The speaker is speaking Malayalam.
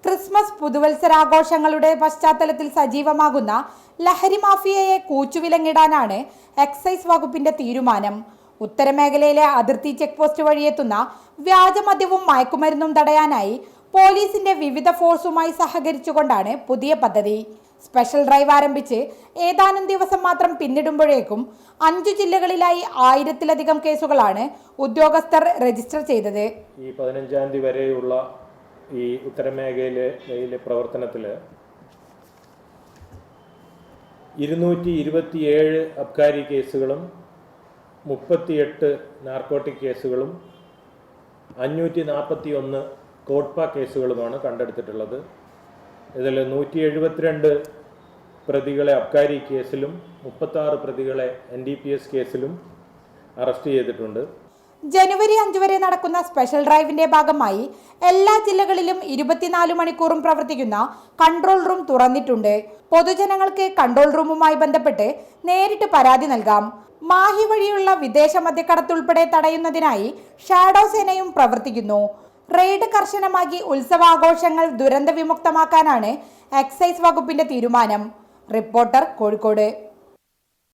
ക്രിസ്മസ് പുതുവത്സരാഘോഷങ്ങളുടെ പശ്ചാത്തലത്തിൽ സജീവമാകുന്ന ലഹരി മാഫിയയെ കൂച്ചുവിലങ്ങിടാനാണ് എക്സൈസ് വകുപ്പിന്റെ തീരുമാനം. ഉത്തരമേഖലയിലെ അതിർത്തി ചെക്ക് പോസ്റ്റ് വഴിയെത്തുന്ന വ്യാജമദ്യവും മയക്കുമരുന്നും തടയാനായി പോലീസിന്റെ വിവിധ ഫോഴ്സുമായി സഹകരിച്ചുകൊണ്ടാണ് പുതിയ പദ്ധതി. സ്പെഷ്യൽ ഡ്രൈവ് ആരംഭിച്ച് ഏതാനും ദിവസം മാത്രം പിന്നിടുമ്പോഴേക്കും 5 ജില്ലകളിലായി 1000-ലധികം കേസുകളാണ് ഉദ്യോഗസ്ഥർ രജിസ്റ്റർ ചെയ്തത്. ഈ 15-ാം തീയതി വരെയുള്ള ഈ ഉത്തരമേഖലയിലെ പ്രവർത്തനത്തിൽ 227 അബ്കാരി കേസുകളും 38 നാർക്കോട്ടിക് കേസുകളും 541 കോട്ട്പ കേസുകളുമാണ് കണ്ടെടുത്തിട്ടുള്ളത്. ഇതിൽ 172 പ്രതികളെ അബ്കാരി കേസിലും 36 പ്രതികളെ NDPS കേസിലും അറസ്റ്റ് ചെയ്തിട്ടുണ്ട്. ജനുവരി 5 വരെ നടക്കുന്ന സ്പെഷ്യൽ ഡ്രൈവിന്റെ ഭാഗമായി എല്ലാ ജില്ലകളിലും 24 മണിക്കൂറും പ്രവർത്തിക്കുന്ന കൺട്രോൾ റൂം തുറന്നിട്ടുണ്ട്. പൊതുജനങ്ങൾക്ക് കൺട്രോൾ റൂമുമായി ബന്ധപ്പെട്ട് നേരിട്ട് പരാതി നൽകാം. മാഹി വഴിയുള്ള വിദേശ മദ്യക്കടത്തുൾപ്പെടെ തടയുന്നതിനായി ഷാഡോ സേനയും പ്രവർത്തിക്കുന്നു. റെയ്ഡ് കർശനമാക്കി ഉത്സവാഘോഷങ്ങൾ ദുരന്ത വിമുക്തമാക്കാനാണ് എക്സൈസ് വകുപ്പിന്റെ തീരുമാനം. റിപ്പോർട്ടർ, കോഴിക്കോട്.